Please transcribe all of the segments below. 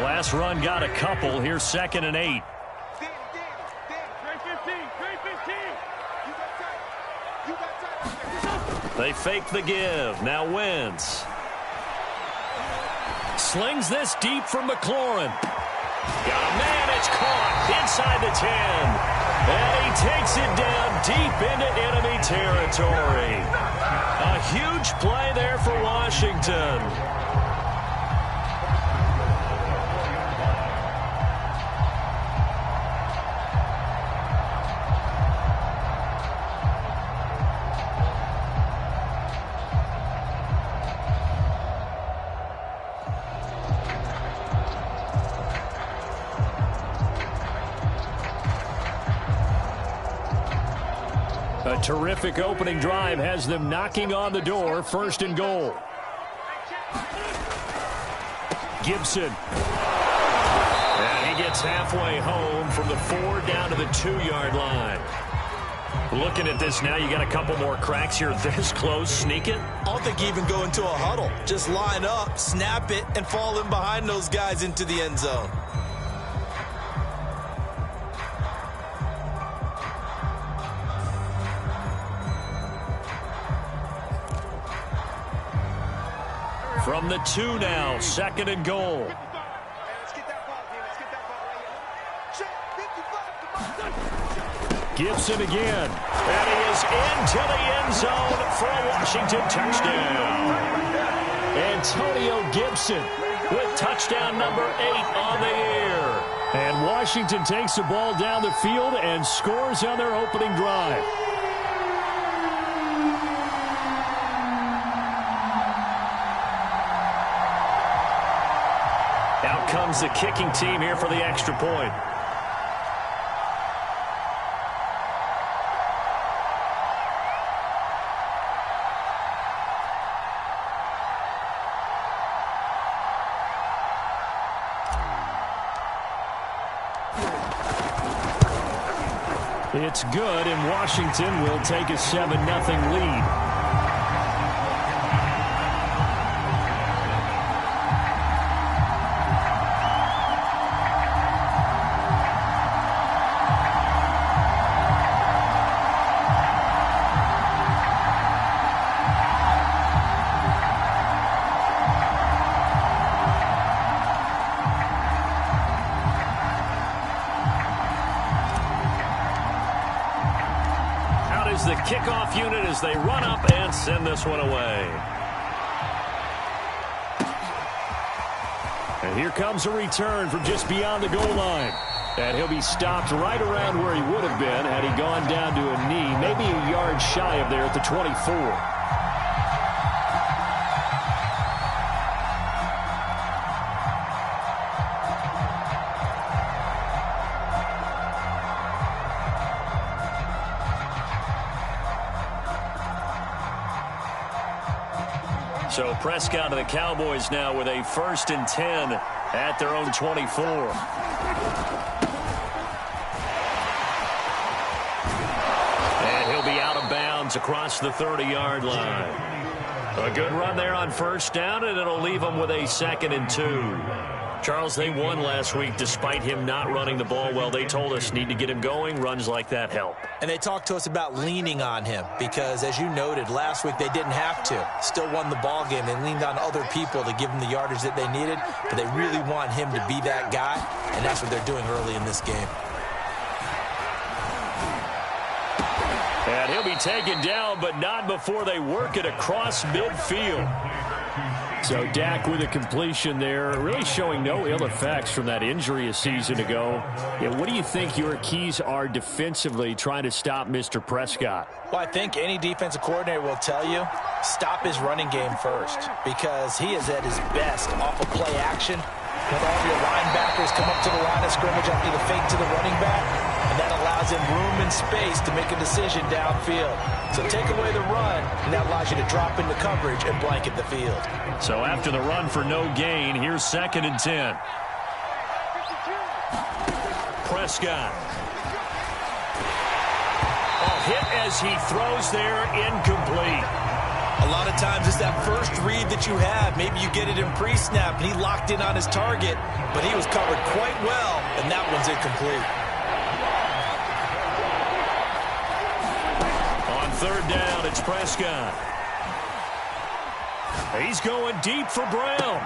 last run got a couple. Here's 2nd and 8. They fake the give. Now Wentz. Slings this deep from McLaurin. Got a man. It's caught inside the 10. And he takes it down deep into enemy territory. A huge play there for Washington. A terrific opening drive has them knocking on the door. 1st and goal. Gibson. And he gets halfway home from the 4 down to the 2-yard line. Looking at this now, you got a couple more cracks here. This close, sneak it. I don't think even go into a huddle. Just line up, snap it, and fall in behind those guys into the end zone. From the 2 now, 2nd and goal. Gibson again. And he is into the end zone for a Washington touchdown. Antonio Gibson with touchdown number 8 on the year. And Washington takes the ball down the field and scores on their opening drive. Out comes the kicking team here for the extra point. It's good, and Washington will take a 7-0 lead. The kickoff unit as they run up and send this one away. And here comes a return from just beyond the goal line. And he'll be stopped right around where he would have been had he gone down to a knee, maybe a yard shy of there at the 24. So Prescott and the Cowboys now with a 1st and 10 at their own 24. And he'll be out of bounds across the 30-yard line. A good run there on 1st down, and it'll leave them with a 2nd and 2. Charles, they won last week despite him not running the ball well. They told us need to get him going. Runs like that help. And they talked to us about leaning on him because, as you noted, last week they didn't have to. Still won the ball game. They leaned on other people to give them the yardage that they needed, but they really want him to be that guy, and that's what they're doing early in this game. And he'll be taken down, but not before they work it across midfield. So Dak with a completion there, really showing no ill effects from that injury a season ago. Yeah, what do you think your keys are defensively trying to stop Mr. Prescott? Well, I think any defensive coordinator will tell you, stop his running game first, because he is at his best off of play action. With all of your linebackers come up to the line of scrimmage after the fake to the running back, and that allows him room and space to make a decision downfield. So take away the run, and that allows you to drop into coverage and blanket the field. So after the run for no gain, here's 2nd and 10. Prescott. Hit as he throws there, incomplete. A lot of times it's that first read that you have. Maybe you get it in pre-snap, and he locked in on his target, but he was covered quite well, and that one's incomplete. On third down, it's Prescott. He's going deep for Brown.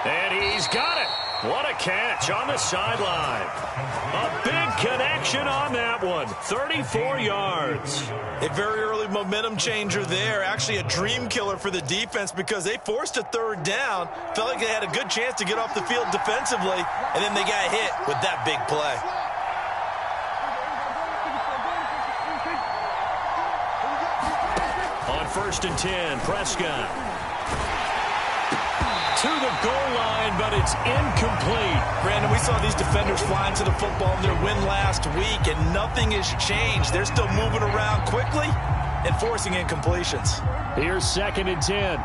And he's got it. What a catch on the sideline. A big connection on that one. 34 yards. A very early momentum changer there. Actually a dream killer for the defense because they forced a third down. Felt like they had a good chance to get off the field defensively, and then they got hit with that big play. On 1st and 10, Prescott. To the goal line, but it's incomplete. Brandon, we saw these defenders flying to the football in their win last week, and nothing has changed. They're still moving around quickly and forcing incompletions. Here's 2nd and 10.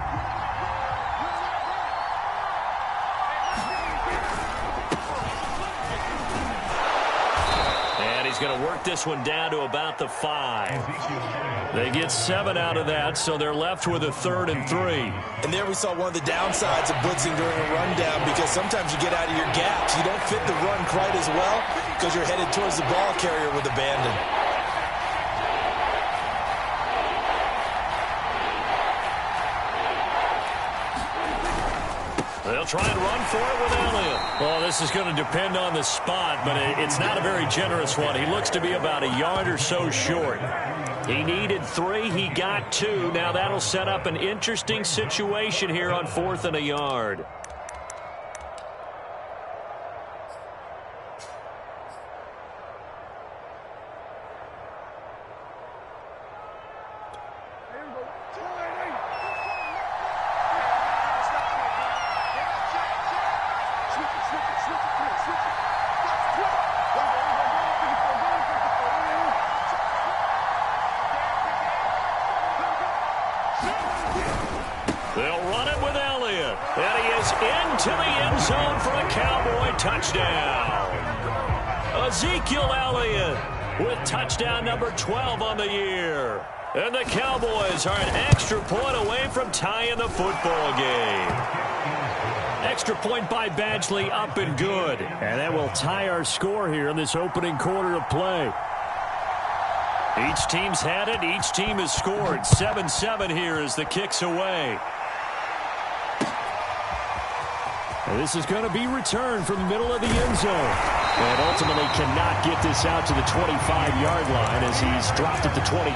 And he's going to work this one down to about the 5. They get 7 out of that, so they're left with a 3rd and 3. And there we saw one of the downsides of blitzing during a rundown, because sometimes you get out of your gaps. You don't fit the run quite as well because you're headed towards the ball carrier with abandon. They'll try and run for it with Elliott. Well, this is going to depend on the spot, but it's not a very generous one. He looks to be about a yard or so short. He needed 3. He got 2. Now that'll set up an interesting situation here on 4th and a yard. They'll run it with Elliott. And he is into the end zone for a Cowboy touchdown. Ezekiel Elliott with touchdown number 12 on the year. And the Cowboys are an extra point away from tying the football game. Extra point by Badgley, up and good. And that will tie our score here in this opening quarter of play. Each team's had it. Each team has scored. 7-7 here as the kick's away. And this is going to be returned from the middle of the end zone. And ultimately cannot get this out to the 25-yard line as he's dropped at the 23.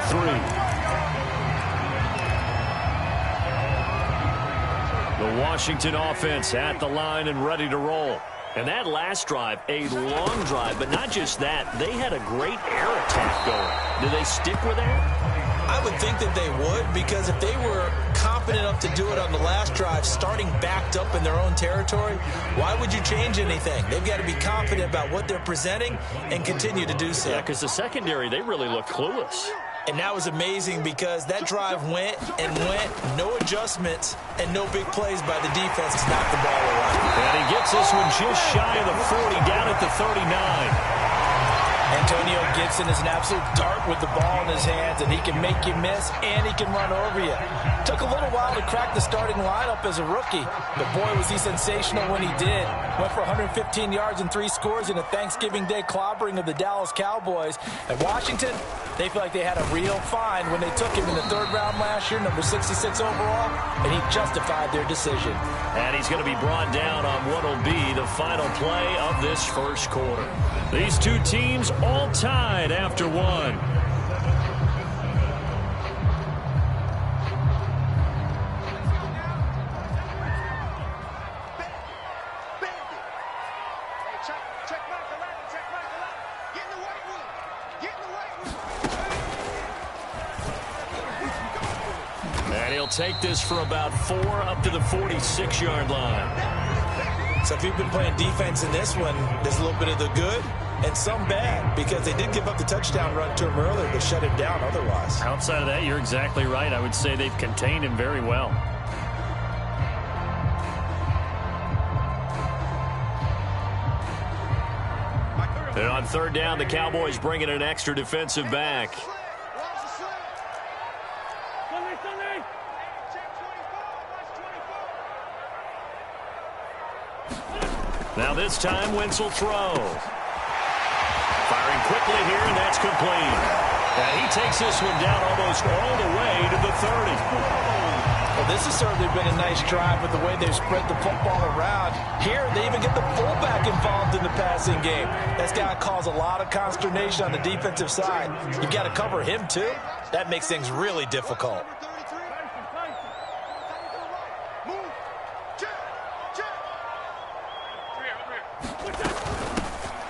The Washington offense at the line and ready to roll. And that last drive, a long drive, but not just that. They had a great air attack going. Do they stick with that? I would think that they would, because if they were confident enough to do it on the last drive, starting backed up in their own territory, why would you change anything? They've got to be confident about what they're presenting and continue to do so. Yeah, because the secondary, they really look clueless. And that was amazing because that drive went and went, no adjustments, and no big plays by the defense to knock the ball away. And he gets this one just shy of the 40, down at the 39. Antonio Gibson is an absolute dart with the ball in his hands, and he can make you miss, and he can run over you. Took a little while to crack the starting lineup as a rookie, but boy, was he sensational when he did. Went for 115 yards and 3 scores in a Thanksgiving Day clobbering of the Dallas Cowboys. At Washington, they feel like they had a real find when they took him in the 3rd round last year, number 66 overall, and he justified their decision. And he's going to be brought down on what will be the final play of this first quarter. These two teams all tied after 1. And he'll take this for about 4 up to the 46-yard line. So if you've been playing defense in this one, there's a little bit of the good and some bad, because they did give up the touchdown run to him earlier, but shut him down otherwise. Outside of that, you're exactly right. I would say they've contained him very well. And on 3rd down, the Cowboys bring in an extra defensive back. Now this time, Wentz will throw. Firing quickly here, and that's complete. And he takes this one down almost all the way to the 30. Well, this has certainly been a nice drive with the way they've spread the football around. Here, they even get the fullback involved in the passing game. That's got to cause a lot of consternation on the defensive side. You've got to cover him, too. That makes things really difficult.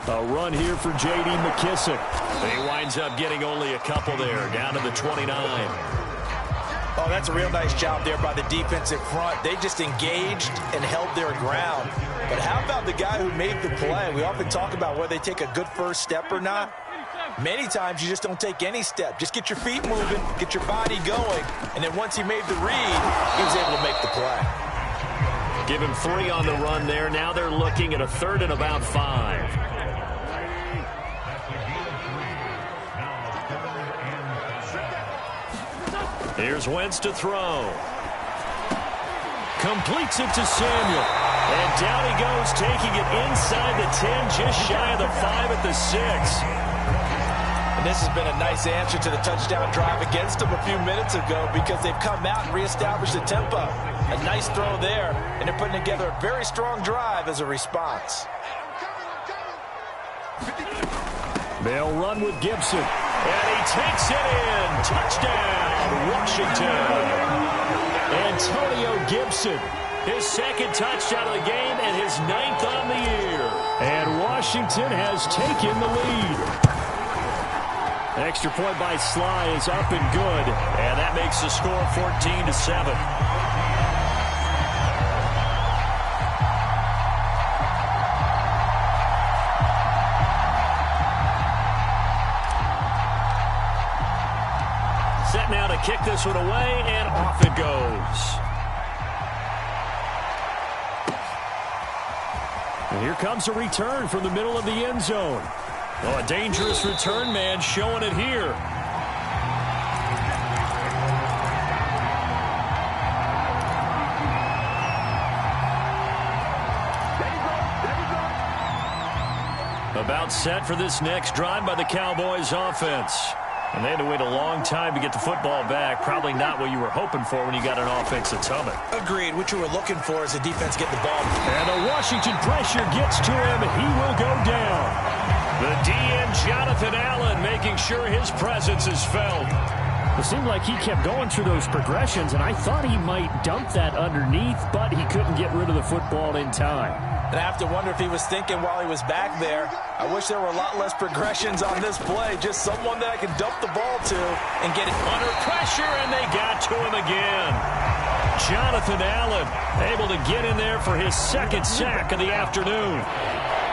A run here for J.D. McKissick. He winds up getting only a couple there, down to the 29. Oh, that's a real nice job there by the defensive front. They just engaged and held their ground. But how about the guy who made the play? We often talk about whether they take a good first step or not. Many times you just don't take any step. Just get your feet moving, get your body going, and then once he made the read, he was able to make the play. Give him 3 on the run there. Now they're looking at a 3rd and about 5. Here's Wentz to throw. Completes it to Samuel. And down he goes, taking it inside the 10, just shy of the 5 at the 6. And this has been a nice answer to the touchdown drive against them a few minutes ago because they've come out and reestablished the tempo. A nice throw there, and they're putting together a very strong drive as a response. They'll run with Gibson. And he takes it in. Touchdown, Washington. Antonio Gibson. His 2nd touchdown of the game and his 9th on the year. And Washington has taken the lead. Extra point by Sly is up and good. And that makes the score 14-7. Set now to kick this one away, and off it goes. And here comes a return from the middle of the end zone. Oh, a dangerous return man showing it here. About set for this next drive by the Cowboys offense. And they had to wait a long time to get the football back. Probably not what you were hoping for when you got an offense that's humming. Agreed. What you were looking for is the defense get the ball. And the Washington pressure gets to him. He will go down. The DN, Jonathan Allen, making sure his presence is felt. It seemed like he kept going through those progressions, and I thought he might dump that underneath, but he couldn't get rid of the football in time. And I have to wonder if he was thinking while he was back there, I wish there were a lot less progressions on this play. Just someone that I can dump the ball to and get it under pressure, and they got to him again. Jonathan Allen able to get in there for his 2nd sack of the afternoon.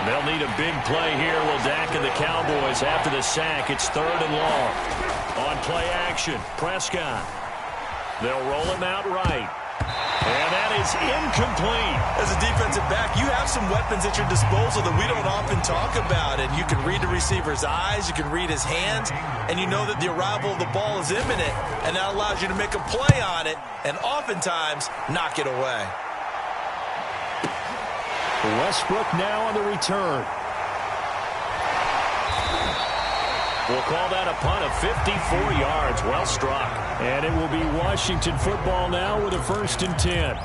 They'll need a big play here, will Dak and the Cowboys. After the sack, it's 3rd and long. On play action, Prescott. They'll roll him out right. And that is incomplete. As a defensive back, you have some weapons at your disposal that we don't often talk about. And you can read the receiver's eyes, you can read his hands, and you know that the arrival of the ball is imminent. And that allows you to make a play on it and oftentimes knock it away. Westbrook now on the return. We'll call that a punt of 54 yards. Well struck. And it will be Washington football now with a 1st and 10.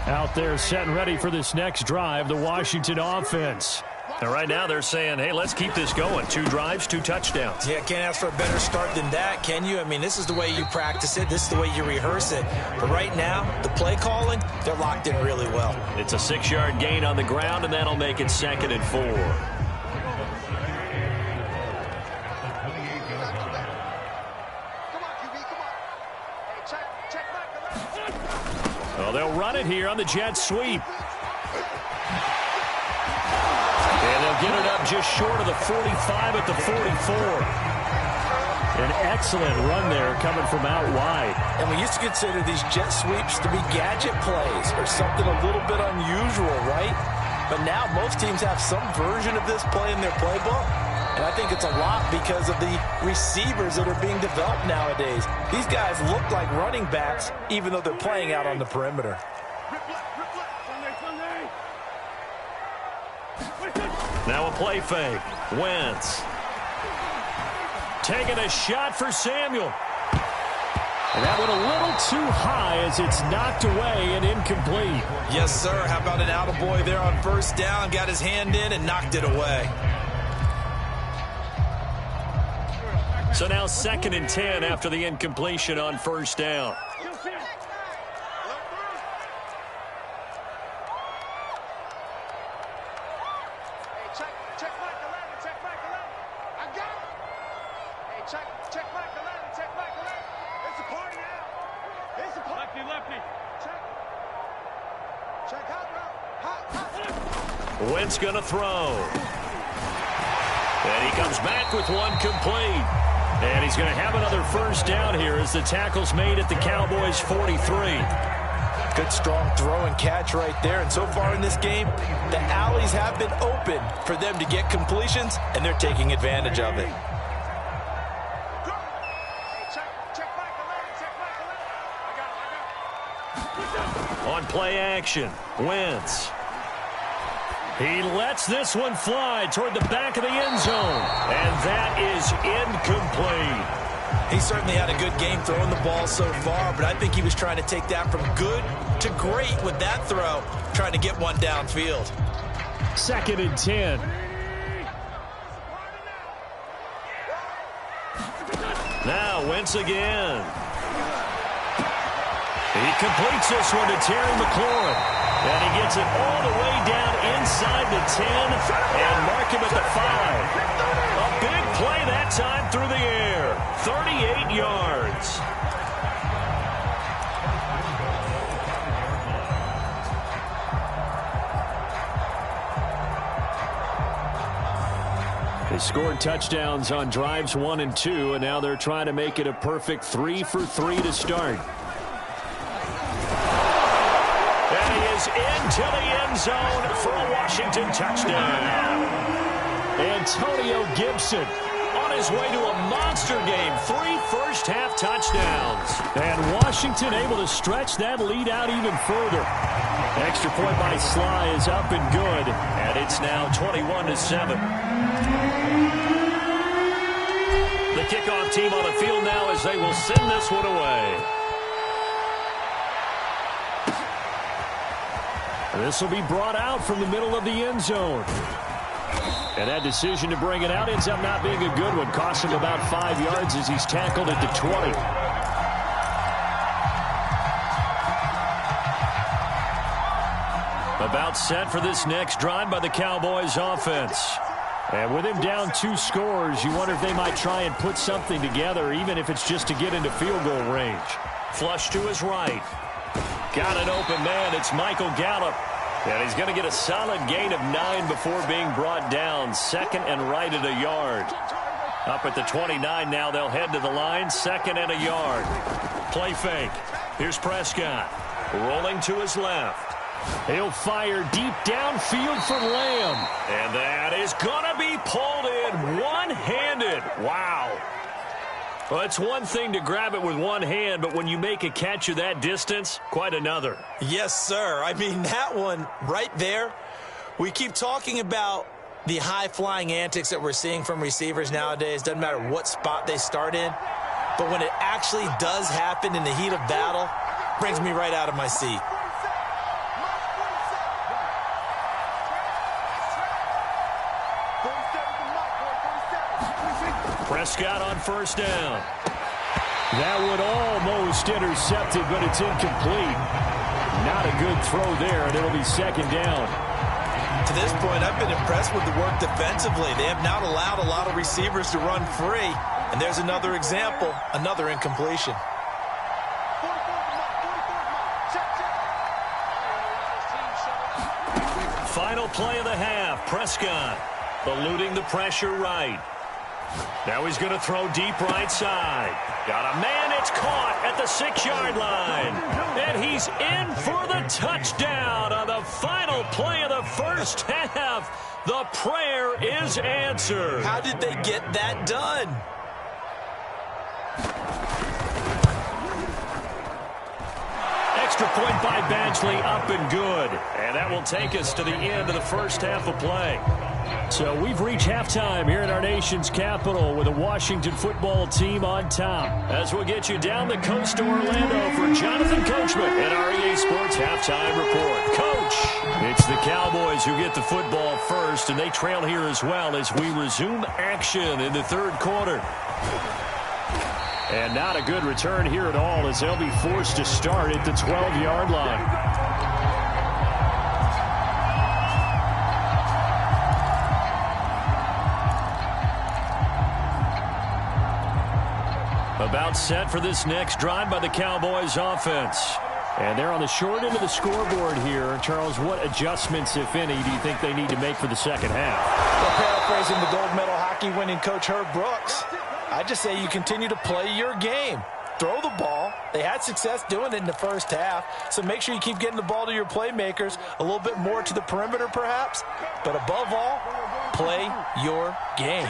Out there set and ready for this next drive, the Washington offense. And right now they're saying, hey, let's keep this going. 2 drives, 2 touchdowns. Yeah, can't ask for a better start than that, can you? I mean, this is the way you practice it. This is the way you rehearse it. But right now, the play calling, they're locked in really well. It's a 6-yard gain on the ground, and that'll make it 2nd and 4. Well, they'll run it here on the jet sweep. And they'll get it up just short of the 45 at the 44. An excellent run there coming from out wide. And we used to consider these jet sweeps to be gadget plays or something a little bit unusual, right? But now most teams have some version of this play in their playbook. And I think it's a lot because of the receivers that are being developed nowadays. These guys look like running backs even though they're playing out on the perimeter. Now a play fake. Wentz. Taking a shot for Samuel. And that went a little too high as it's knocked away and incomplete. Yes, sir. How about an attaboy there on first down? Got his hand in and knocked it away. So now 2nd and 10 after the incompletion on first down. Wentz going to throw. And he comes back with one complete. And he's going to have another first down here as the tackle's made at the Cowboys' 43. Good strong throw and catch right there. And so far in this game, the alleys have been open for them to get completions, and they're taking advantage of it. On play action, Wentz. He lets this one fly toward the back of the end zone. And that is incomplete. He certainly had a good game throwing the ball so far, but I think he was trying to take that from good to great with that throw, trying to get one downfield. 2nd and 10. Now Wentz again. He completes this one to Terry McLaurin. And he gets it all the way down inside the 10 and mark him at the 5. A big play that time through the air. 38 yards. They scored touchdowns on drives 1 and 2, and now they're trying to make it a perfect 3 for 3 to start. Into the end zone for a Washington touchdown. Antonio Gibson on his way to a monster game. 3 first-half touchdowns. And Washington able to stretch that lead out even further. Extra point by Sly is up and good. And it's now 21-7. The kickoff team on the field now as they will send this one away. This will be brought out from the middle of the end zone. And that decision to bring it out ends up not being a good one. Costs him about 5 yards as he's tackled at the 20. About set for this next drive by the Cowboys offense. And with him down 2 scores, you wonder if they might try and put something together, even if it's just to get into field goal range. Flush to his right. Got an open man. It's Michael Gallup. And he's going to get a solid gain of 9 before being brought down. 2nd and right at a yard. Up at the 29 now. They'll head to the line. 2nd and a yard. Play fake. Here's Prescott. Rolling to his left. He'll fire deep downfield for Lamb. And that is going to be pulled in one-handed. Wow. Well, it's one thing to grab it with one hand, but when you make a catch of that distance, quite another. Yes, sir. I mean, that one right there, we keep talking about the high-flying antics that we're seeing from receivers nowadays. Doesn't matter what spot they start in, but when it actually does happen in the heat of battle, brings me right out of my seat. Prescott on first down. That one almost intercepted, but it's incomplete. Not a good throw there, and it'll be 2nd down. To this point, I've been impressed with the work defensively. They have not allowed a lot of receivers to run free. And there's another example, another incompletion. Final play of the half. Prescott eluding the pressure right. Now he's going to throw deep right side. Got a man. It's caught at the 6-yard line. And he's in for the touchdown on the final play of the first half. The prayer is answered. How did they get that done? Extra point by Badgley, up and good. And that will take us to the end of the first half of play. So we've reached halftime here in our nation's capital with the Washington football team on top. As we'll get you down the coast to Orlando for Jonathan Coachman and our EA Sports Halftime Report. Coach, it's the Cowboys who get the football first, and they trail here as well as we resume action in the third quarter. And not a good return here at all as they'll be forced to start at the 12-yard line. About set for this next drive by the Cowboys offense. And they're on the short end of the scoreboard here. Charles, what adjustments, if any, do you think they need to make for the second half? Well, paraphrasing the gold medal hockey winning coach Herb Brooks, I just say you continue to play your game. Throw the ball. They had success doing it in the first half, so make sure you keep getting the ball to your playmakers, a little bit more to the perimeter perhaps, but above all, play your game.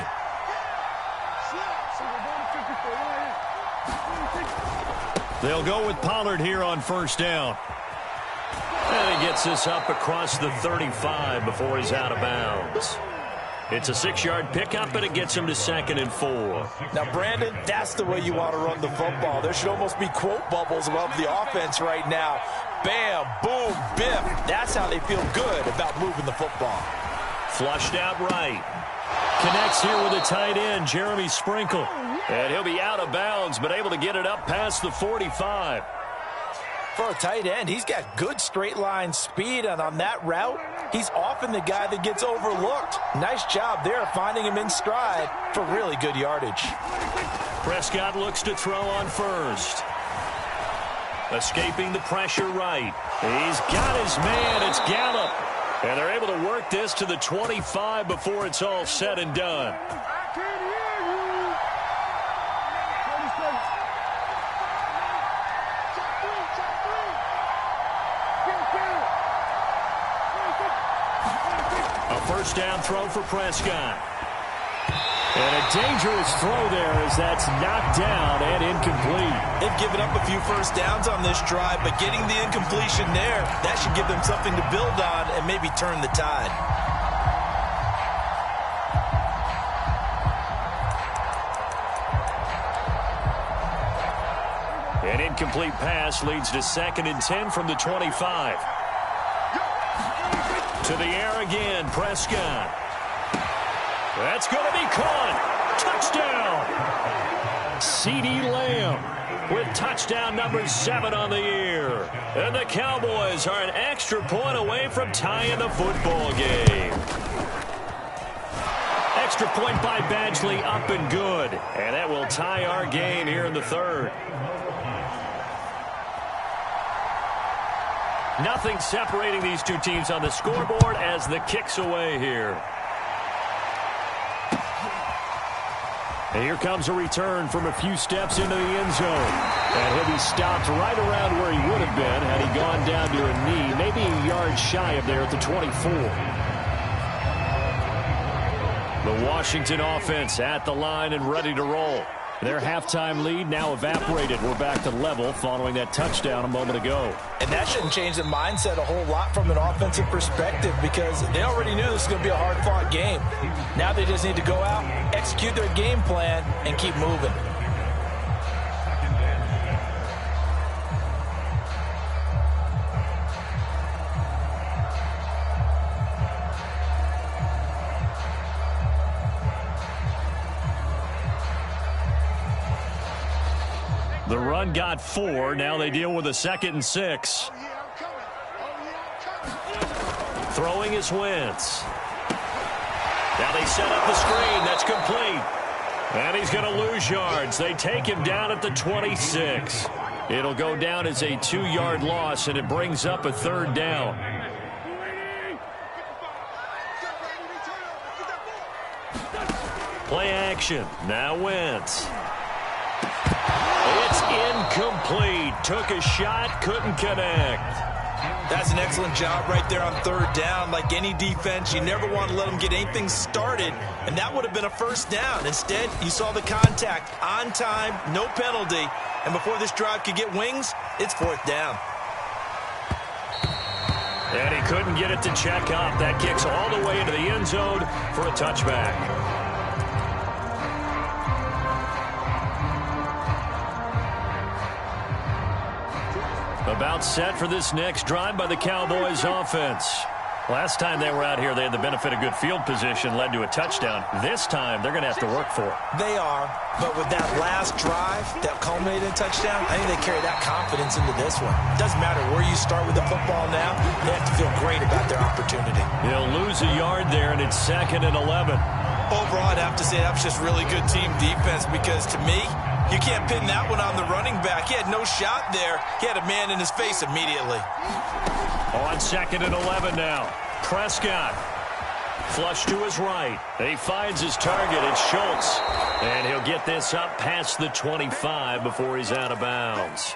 They'll go with Pollard here on first down. And he gets this up across the 35 before he's out of bounds. It's a 6-yard pickup, and it gets him to 2nd and 4. Now, Brandon, that's the way you want to run the football. There should almost be quote bubbles above the offense right now. Bam, boom, biff. That's how they feel good about moving the football. Flushed out right. Connects here with a tight end, Jeremy Sprinkle. And he'll be out of bounds, but able to get it up past the 45. For a tight end, he's got good straight line speed, and on that route, he's often the guy that gets overlooked. Nice job there finding him in stride for really good yardage. Prescott looks to throw on first. Escaping the pressure right. He's got his man. It's Gallup. And they're able to work this to the 25 before it's all said and done. First down throw for Prescott. And a dangerous throw there as that's knocked down and incomplete. They've given up a few first downs on this drive, but getting the incompletion there, that should give them something to build on and maybe turn the tide. An incomplete pass leads to 2nd and 10 from the 25. To the air again, Prescott. That's going to be caught. Touchdown. CeeDee Lamb with touchdown number 7 on the year. And the Cowboys are an extra point away from tying the football game. Extra point by Badgley, up and good. And that will tie our game here in the third. Nothing separating these two teams on the scoreboard as the kick's away here. And here comes a return from a few steps into the end zone. And he'll be stopped right around where he would have been had he gone down to a knee, maybe a yard shy of there at the 24. The Washington offense at the line and ready to roll. Their halftime lead now evaporated. We're back to level following that touchdown a moment ago. And that shouldn't change the mindset a whole lot from an offensive perspective because they already knew this was going to be a hard-fought game. Now they just need to go out, execute their game plan, and keep moving. The run got 4. Now they deal with a 2nd and 6. Throwing is Wentz. Now they set up the screen. That's complete. And he's going to lose yards. They take him down at the 26. It'll go down as a 2-yard loss, and it brings up a 3rd down. Play action. Now Wentz. It's incomplete. Took a shot, couldn't connect. That's an excellent job right there on 3rd down. Like any defense, you never want to let them get anything started, and that would have been a 1st down. Instead, you saw the contact on time, no penalty, and before this drive could get wings, it's 4th down. And he couldn't get it to check up. That kicks all the way into the end zone for a touchback. About set for this next drive by the Cowboys offense. Last time they were out here, they had the benefit of good field position, led to a touchdown. This time, they're going to have to work for it. They are, but with that last drive that culminated in a touchdown, I think they carry that confidence into this one. It doesn't matter where you start with the football now. They have to feel great about their opportunity. They'll lose a yard there, and it's 2nd and 11. Overall, I'd have to say that was just really good team defense because, to me, you can't pin that one on the running back. He had no shot there. He had a man in his face immediately. On 2nd and 11 now. Prescott. Flush to his right. He finds his target. It's Schultz. And he'll get this up past the 25 before he's out of bounds.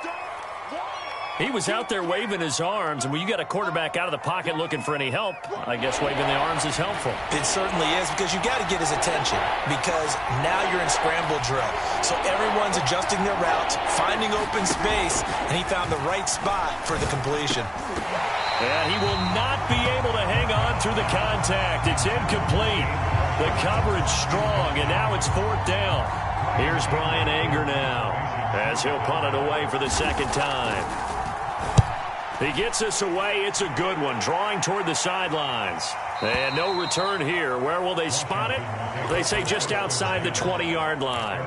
He was out there waving his arms, and when you got a quarterback out of the pocket looking for any help, I guess waving the arms is helpful. It certainly is, because you got to get his attention, because now you're in scramble drill. So everyone's adjusting their routes, finding open space, and he found the right spot for the completion. And he will not be able to hang on through the contact. It's incomplete. The coverage strong, and now it's 4th down. Here's Bryan Anger now, as he'll punt it away for the 2nd time. He gets us away. It's a good one, drawing toward the sidelines. And no return here. Where will they spot it? They say just outside the 20-yard line.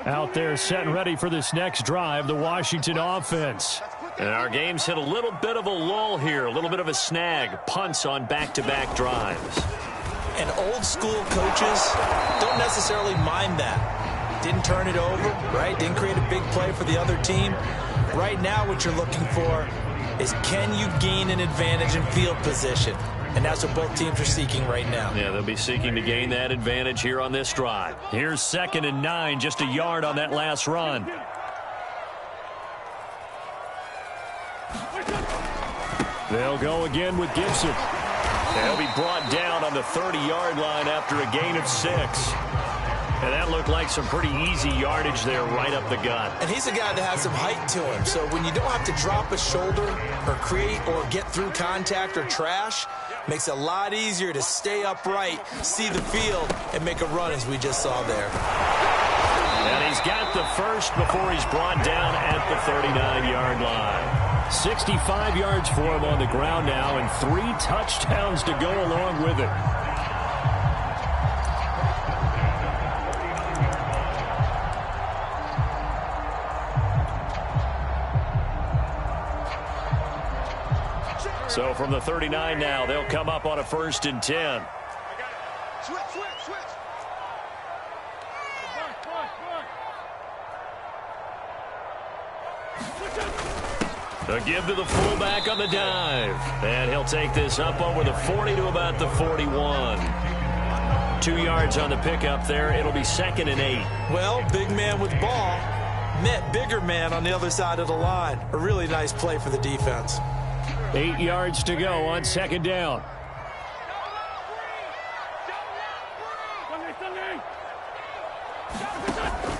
Out there set and ready for this next drive, the Washington offense. And our game's hit a little bit of a lull here, a little bit of a snag. Punts on back-to-back drives. And old-school coaches don't necessarily mind that. Didn't turn it over, right? Didn't create a big play for the other team. Right now what you're looking for is, can you gain an advantage in field position? And that's what both teams are seeking right now. Yeah, they'll be seeking to gain that advantage here on this drive. Here's 2nd and 9, just a yard on that last run. They'll go again with Gibson. They'll be brought down on the 30-yard line after a gain of 6. And that looked like some pretty easy yardage there right up the gut. And he's a guy that has some height to him. So when you don't have to drop a shoulder or create or get through contact or trash, makes it a lot easier to stay upright, see the field, and make a run as we just saw there. And he's got the first before he's brought down at the 39-yard line. 65 yards for him on the ground now, and 3 touchdowns to go along with it. So from the 39 now, they'll come up on a 1st and 10. Switch. A give to the fullback on the dive. And he'll take this up over the 40 to about the 41. 2 yards on the pickup there. It'll be 2nd and 8. Well, big man with ball met bigger man on the other side of the line. A really nice play for the defense. 8 yards to go on 2nd down.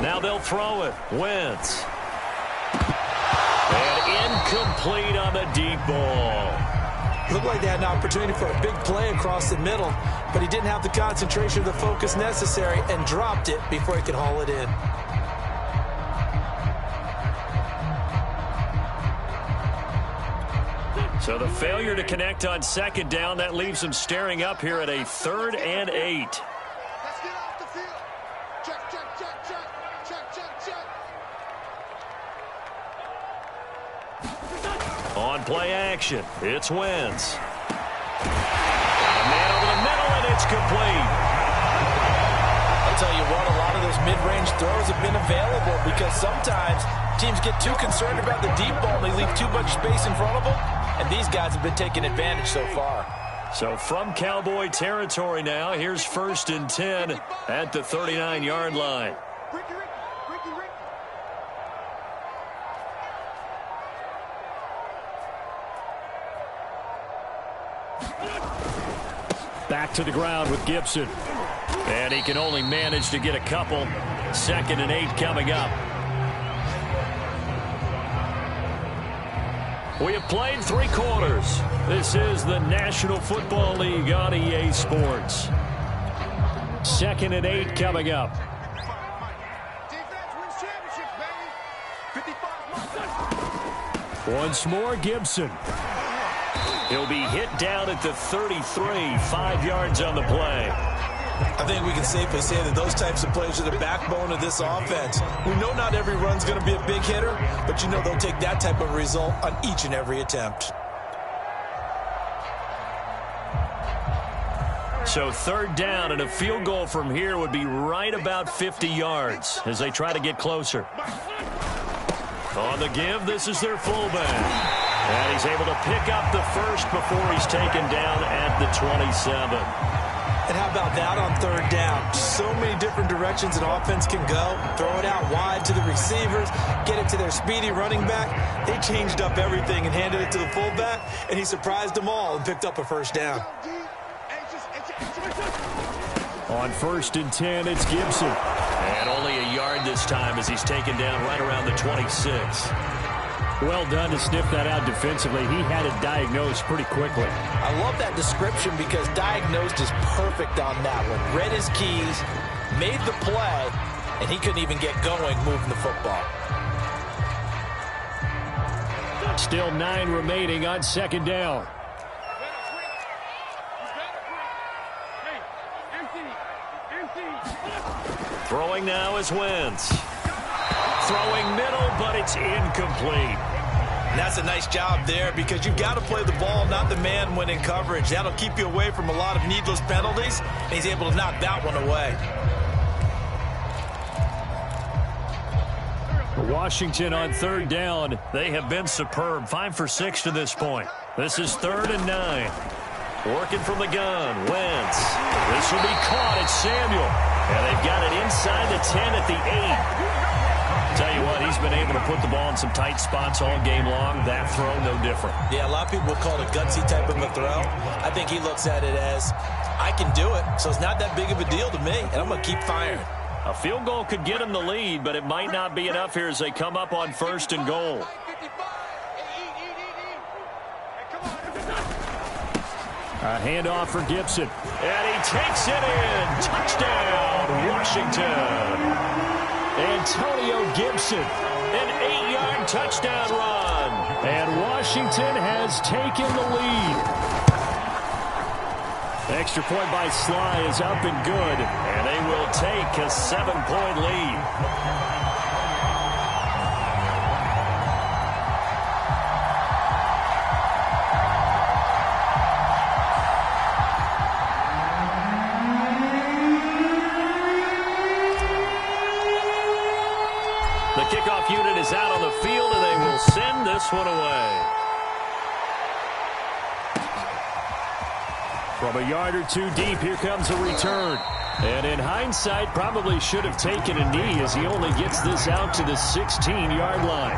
Now they'll throw it. Wentz. And incomplete on the deep ball. Looked like they had an opportunity for a big play across the middle, but he didn't have the concentration or the focus necessary and dropped it before he could haul it in. So the failure to connect on 2nd down, that leaves them staring up here at a 3rd and 8. Let's get off the field. Check. On play action, it's Wentz. A man over the middle, and it's complete. I'll tell you what, a lot of those mid-range throws have been available because sometimes teams get too concerned about the deep ball and they leave too much space in front of them, and these guys have been taking advantage so far. So from Cowboy territory now, here's 1st and 10 at the 39-yard line. Back to the ground with Gibson. And he can only manage to get a couple. 2nd and 8 coming up. We have played 3 quarters. This is the National Football League on EA Sports. 2nd and 8 coming up. Defense wins championships, baby. 55. Once more, Gibson. He'll be hit down at the 33, 5 yards on the play. I think we can safely say that those types of plays are the backbone of this offense. We know not every run's going to be a big hitter, but you know they'll take that type of result on each and every attempt. So 3rd down, and a field goal from here would be right about 50 yards as they try to get closer. On the give, this is their fullback. And he's able to pick up the first before he's taken down at the 27. And how about that on 3rd down? So many different directions an offense can go. Throw it out wide to the receivers, get it to their speedy running back. They changed up everything and handed it to the fullback, and he surprised them all and picked up a 1st down. On 1st and 10, it's Gibson. And only a yard this time as he's taken down right around the 26. Well done to sniff that out defensively. He had it diagnosed pretty quickly. I love that description because diagnosed is perfect on that one. Read his keys, made the play, and he couldn't even get going moving the football. Still 9 remaining on 2nd down. Throwing now is Wentz. Throwing middle, but it's incomplete. And that's a nice job there because you've got to play the ball, not the man when in coverage. That'll keep you away from a lot of needless penalties, and he's able to knock that one away. Washington on 3rd down. They have been superb. 5 for 6 to this point. This is 3rd and 9. Working from the gun, Wentz. This will be caught. It's Samuel. And they've got it inside the 10 at the 8. Tell you what, he's been able to put the ball in some tight spots all game long. That throw, no different. Yeah, a lot of people would call it a gutsy type of a throw. I think he looks at it as, I can do it, so it's not that big of a deal to me, and I'm going to keep firing. A field goal could get him the lead, but it might not be enough here as they come up on 1st and goal. A handoff for Gibson. And he takes it in. Touchdown, Washington. Antonio Gibson. An 8-yard touchdown run. And Washington has taken the lead. Extra point by Sly is up and good. And they will take a 7-point lead. The kickoff unit is out on the field, and they will send this one away. From a yard or 2 deep, here comes a return. And in hindsight, probably should have taken a knee as he only gets this out to the 16-yard line.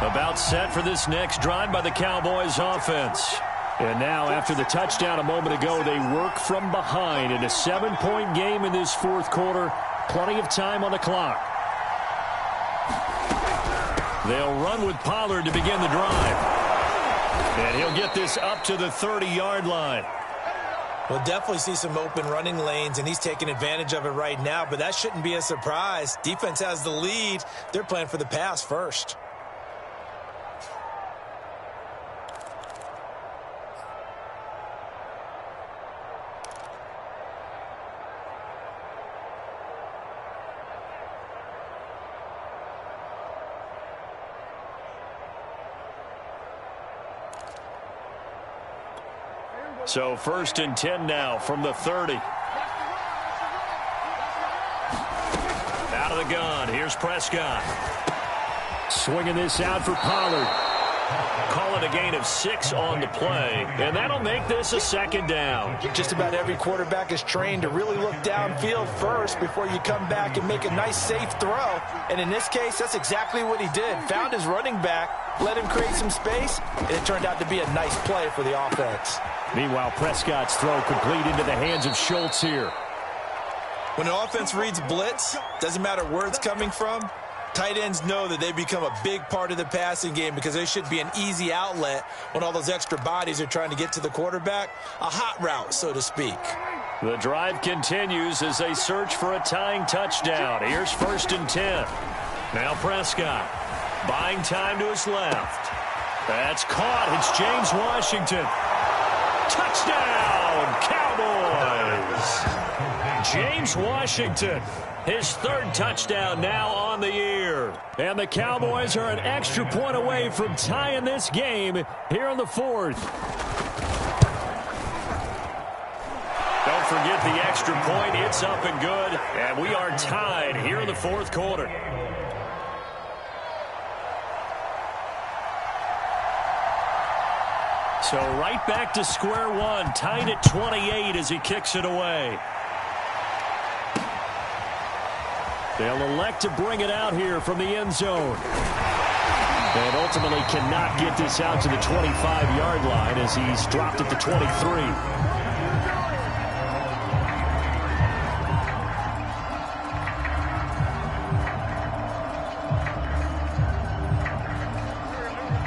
About set for this next drive by the Cowboys offense. And now, after the touchdown a moment ago, they work from behind in a 7-point game in this 4th quarter. Plenty of time on the clock. They'll run with Pollard to begin the drive. And he'll get this up to the 30-yard line. We'll definitely see some open running lanes, and he's taking advantage of it right now, but that shouldn't be a surprise. Defense has the lead. They're playing for the pass first. So 1st and 10 now from the 30. Out of the gun. Here's Prescott. Swinging this out for Pollard. Call it a gain of 6 on the play, and that'll make this a 2nd down. Just about every quarterback is trained to really look downfield first before you come back and make a nice, safe throw. And in this case, that's exactly what he did. Found his running back, let him create some space, and it turned out to be a nice play for the offense. Meanwhile, Prescott's throw complete into the hands of Schultz here. When an offense reads blitz, doesn't matter where it's coming from, Tight ends know that they become a big part of the passing game because they should be an easy outlet when all those extra bodies are trying to get to the quarterback. A hot route, so to speak. The drive continues as they search for a tying touchdown. Here's 1st and 10. Now Prescott buying time to his left. That's caught. It's James Washington. Touchdown, Cowboys! James Washington, his 3rd touchdown now on the year. And the Cowboys are an extra point away from tying this game here in the 4th. Don't forget the extra point. It's up and good. And we are tied here in the 4th quarter. So right back to square one, tied at 28 as he kicks it away. They'll elect to bring it out here from the end zone. And ultimately cannot get this out to the 25-yard line as he's dropped at the 23.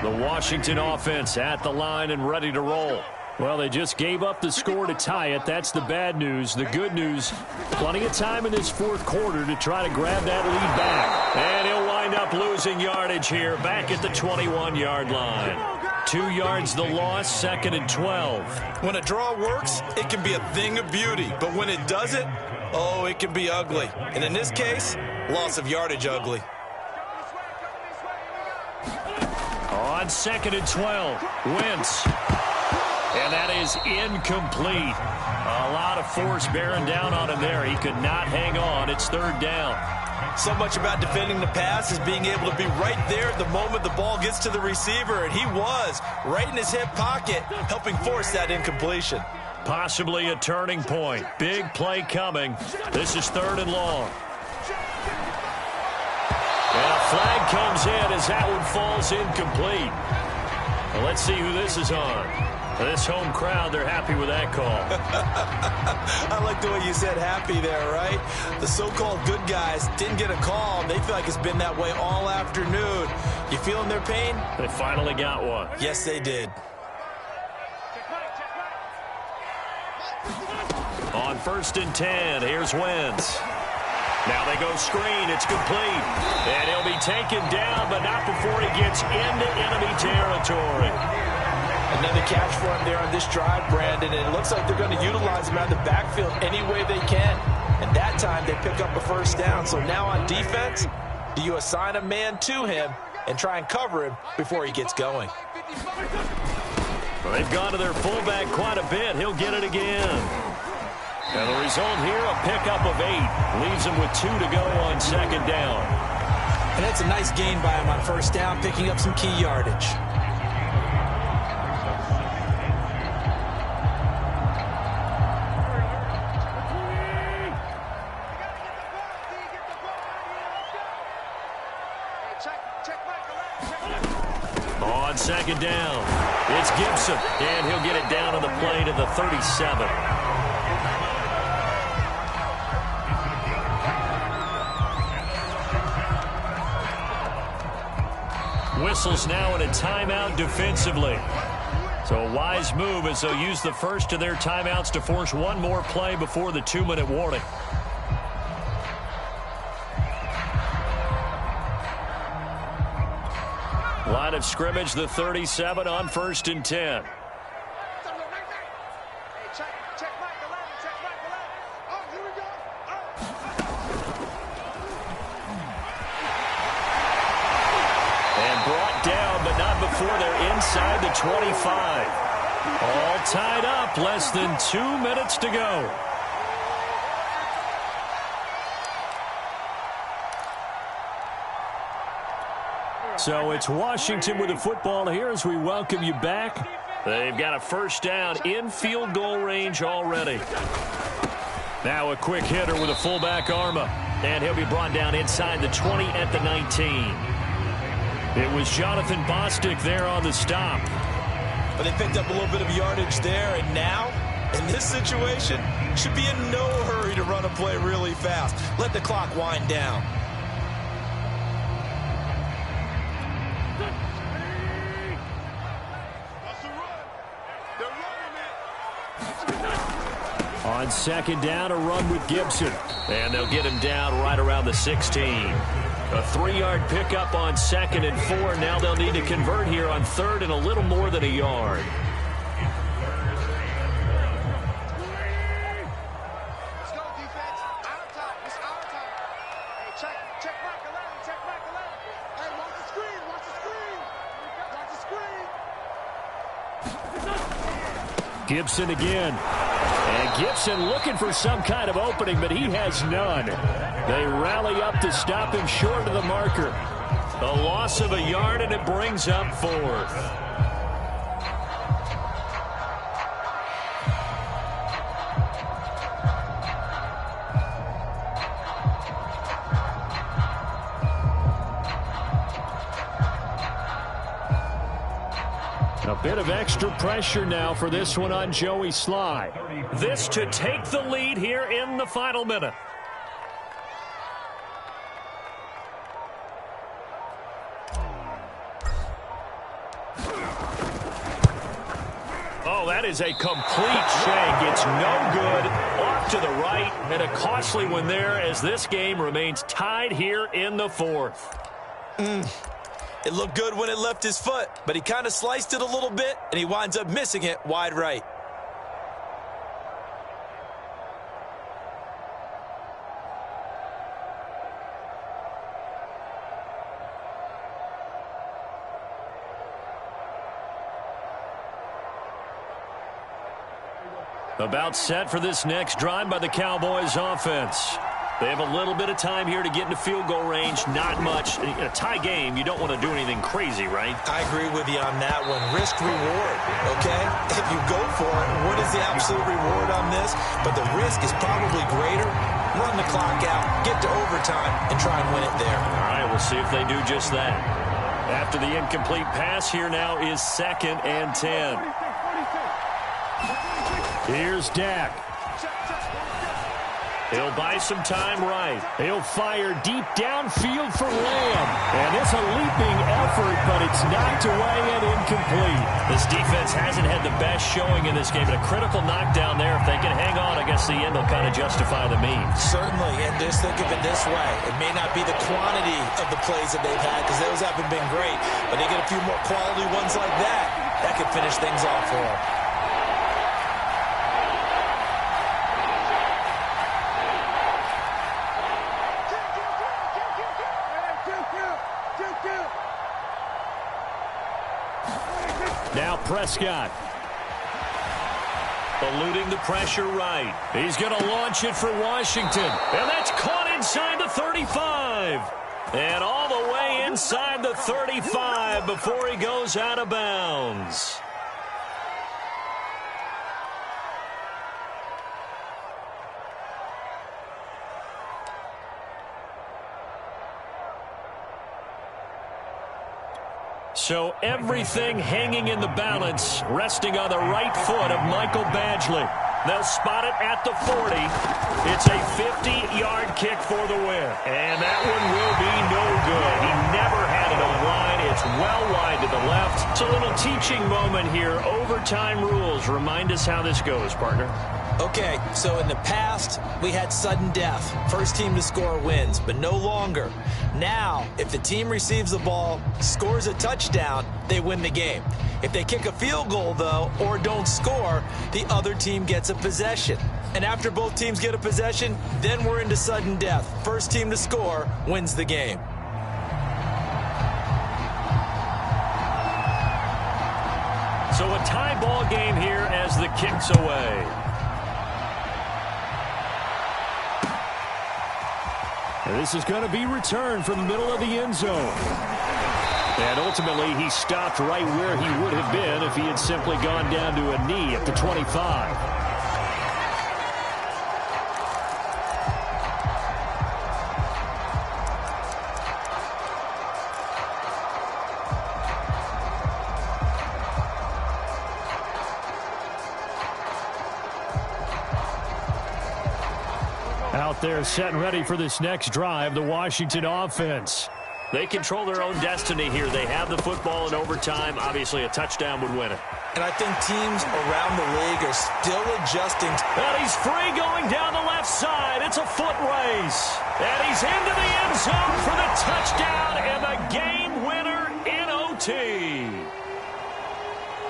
The Washington offense at the line and ready to roll. Well, they just gave up the score to tie it. That's the bad news. The good news, plenty of time in this 4th quarter to try to grab that lead back. And he'll wind up losing yardage here back at the 21-yard line. 2 yards the loss, 2nd and 12. When a draw works, it can be a thing of beauty. But when it doesn't, oh, it can be ugly. And in this case, loss of yardage ugly. On 2nd and 12, Wentz. And that is incomplete. A lot of force bearing down on him there. He could not hang on. It's 3rd down. So much about defending the pass is being able to be right there at the moment the ball gets to the receiver. And he was right in his hip pocket, helping force that incompletion. Possibly a turning point. Big play coming. This is 3rd and long. And a flag comes in as that one falls incomplete. Well, let's see who this is on. This home crowd, they're happy with that call. I like the way you said happy there, right? The so-called good guys didn't get a call. They feel like it's been that way all afternoon. You feeling their pain? They finally got one. Yes, they did. On 1st and 10, here's Wentz. Now they go screen. It's complete. And he'll be taken down, but not before he gets into enemy territory. Another catch for him there on this drive, Brandon. And it looks like they're going to utilize him out of the backfield any way they can. And that time they pick up a 1st down. So now on defense, do you assign a man to him and try and cover him before he gets going? Well, they've gone to their fullback quite a bit. He'll get it again. And the result here, a pickup of 8. Leaves him with 2 to go on 2nd down. And that's a nice gain by him on 1st down, picking up some key yardage. On 2nd down, it's Gibson. And he'll get it down on the play to the 37. Whistles now in a timeout defensively. So a wise move as they'll use the first of their timeouts to force one more play before the 2-minute warning. Line of scrimmage, the 37 on 1st and 10. Before they're inside the 25. All tied up, less than 2 minutes to go. So it's Washington with the football here as we welcome you back. They've got a 1st down in field goal range already. Now a quick hitter with a fullback Arma. And he'll be brought down inside the 20 at the 19. It was Jonathan Bostic there on the stop. But they picked up a little bit of yardage there, and now, in this situation, should be in no hurry to run a play really fast. Let the clock wind down. On second down, a run with Gibson. And they'll get him down right around the 16. A 3-yard pickup on 2nd and 4. Now they'll need to convert here on 3rd and a little more than a yard. Let's go, defense. Out of time. It's out of time. Hey, check back 11. Check back 11. Hey, watch the screen. Watch the screen. Watch the screen. Gibson again. And Gibson looking for some kind of opening, but he has none. They rally up to stop him short of the marker. A loss of a yard, and it brings up 4th. A bit of extra pressure now for this one on Joey Sly. This to take the lead here in the final minute. Oh, that is a complete shank. It's no good. Off to the right, and a costly one there as this game remains tied here in the 4th. It looked good when it left his foot, but he kind of sliced it a little bit, and he winds up missing it wide right. About set for this next drive by the Cowboys offense. They have a little bit of time here to get into field goal range. Not much. In a tie game, you don't want to do anything crazy, right? I agree with you on that one. Risk reward, okay? If you go for it, what is the absolute reward on this? But the risk is probably greater. Run the clock out, get to overtime, and try and win it there. All right, we'll see if they do just that. After the incomplete pass, here now is 2nd and 10. Here's Dak. He'll buy some time right. He'll fire deep downfield for Lamb. And it's a leaping effort, but it's knocked away and incomplete. This defense hasn't had the best showing in this game, but a critical knockdown there. If they can hang on, I guess the end will kind of justify the means. Certainly, and just think of it this way. It may not be the quantity of the plays that they've had, because those haven't been great, but they get a few more quality ones like that. That could finish things off for them. Now Prescott. Eluding the pressure right. He's going to launch it for Washington. And that's caught inside the 35. And all the way inside the 35 before he goes out of bounds. So everything hanging in the balance, resting on the right foot of Michael Badgley. They'll spot it at the 40. It's a 50-yard kick for the win. And that one will be no good. He never had it on line. It's well wide to the left. It's a little teaching moment here. Overtime rules. Remind us how this goes, partner. Okay, so in the past, we had sudden death. First team to score wins, but no longer. Now, if the team receives the ball, scores a touchdown, they win the game. If they kick a field goal, though, or don't score, the other team gets a possession. And after both teams get a possession, then we're into sudden death. First team to score wins the game. So a tie ball game here as the kick's away. And this is going to be returned from the middle of the end zone. And ultimately, he stopped right where he would have been if he had simply gone down to a knee at the 25. Out there set and ready for this next drive, the Washington offense. They control their own destiny here. They have the football in overtime. Obviously, a touchdown would win it. And I think teams around the league are still adjusting. And he's free going down the left side. It's a foot race. And he's into the end zone for the touchdown and the game winner in OT.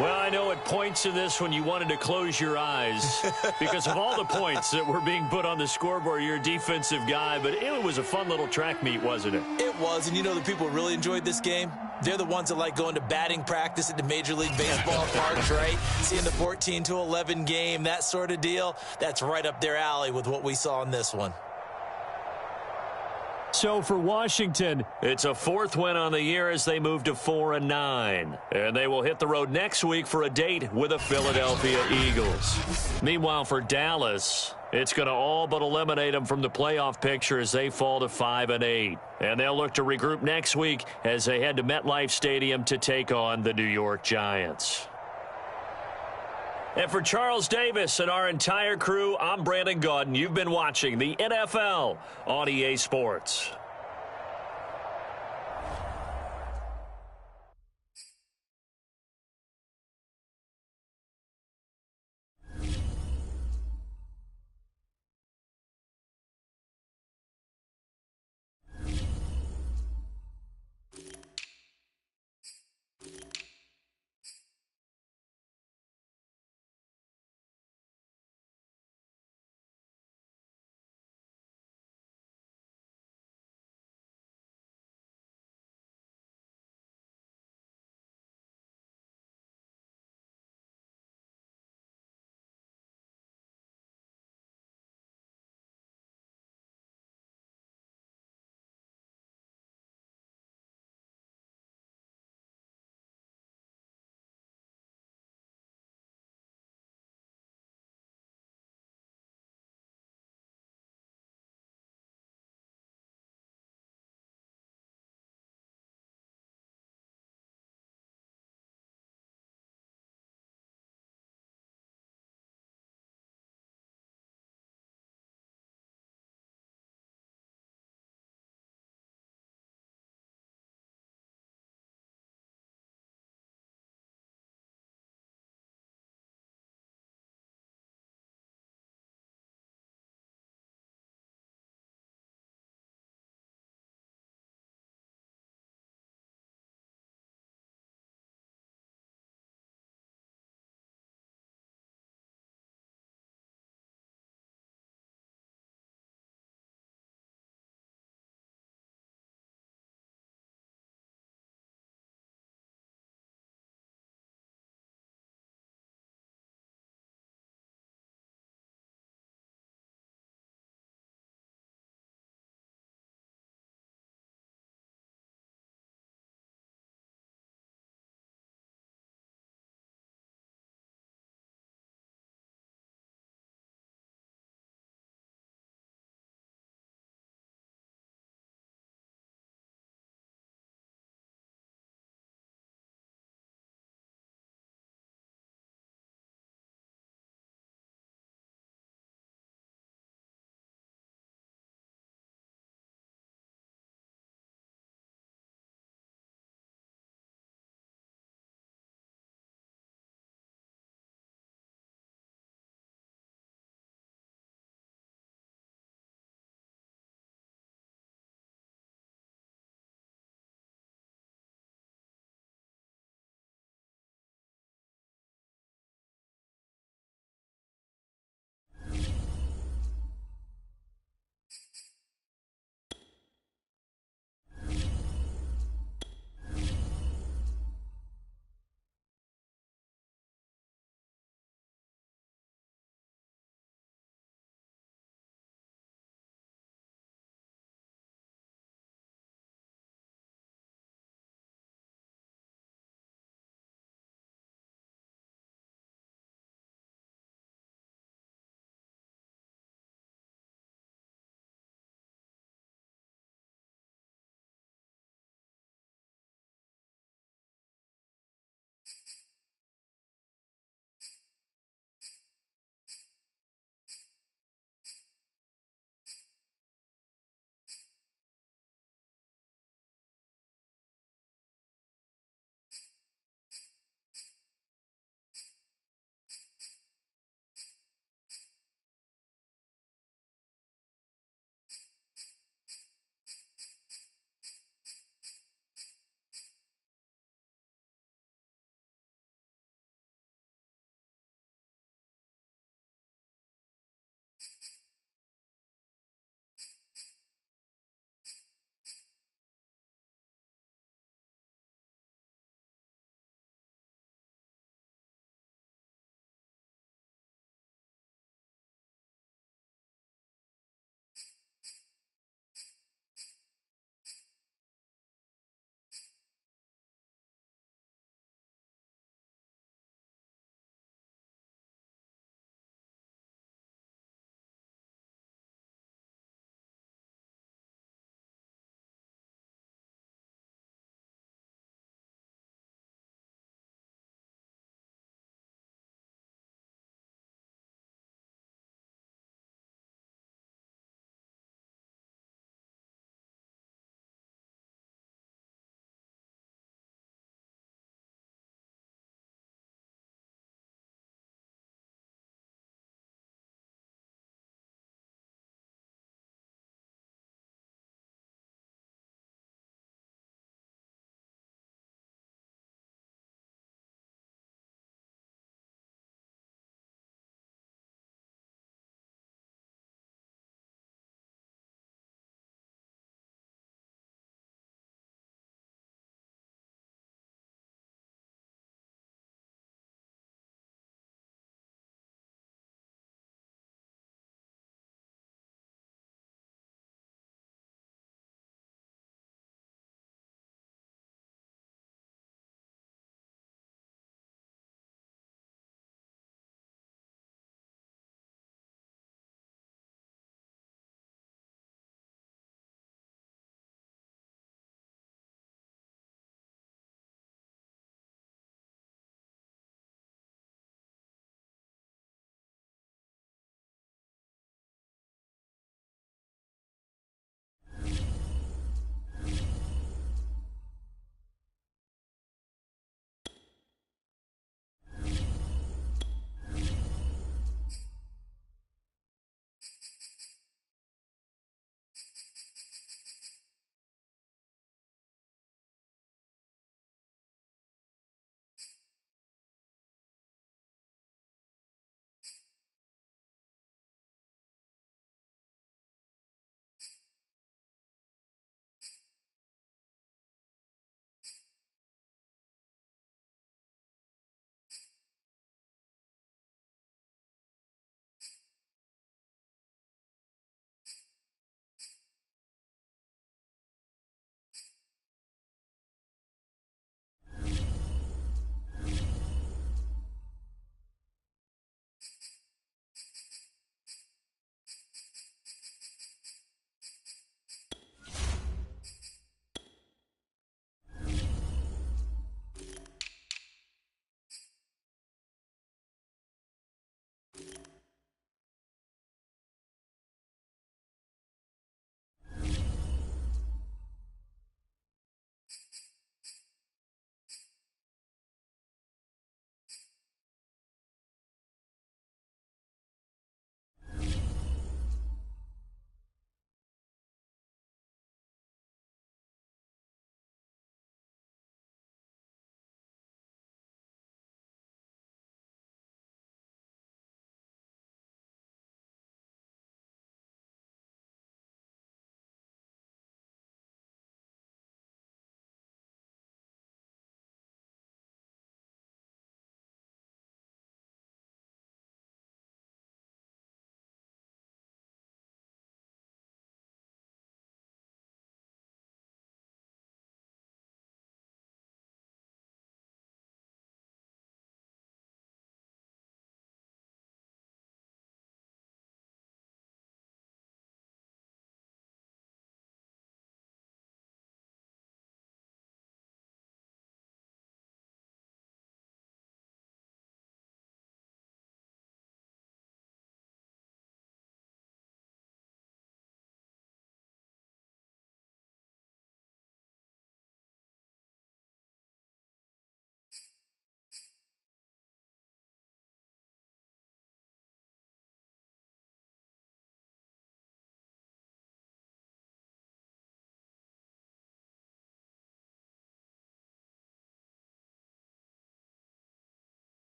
Well, I know at points in this when you wanted to close your eyes because of all the points that were being put on the scoreboard. You're a defensive guy, but it was a fun little track meet, wasn't it? It was, and you know the people really enjoyed this game? They're the ones that like going to batting practice at the Major League Baseball parks, right? Seeing the 14-11 game, that sort of deal. That's right up their alley with what we saw in this one. So for Washington, it's a 4th win on the year as they move to 4-9. And they will hit the road next week for a date with the Philadelphia Eagles. Meanwhile, for Dallas, it's going to all but eliminate them from the playoff picture as they fall to 5-8. And they'll look to regroup next week as they head to MetLife Stadium to take on the New York Giants. And for Charles Davis and our entire crew, I'm Brandon Gaudin. You've been watching the NFL on EA Sports.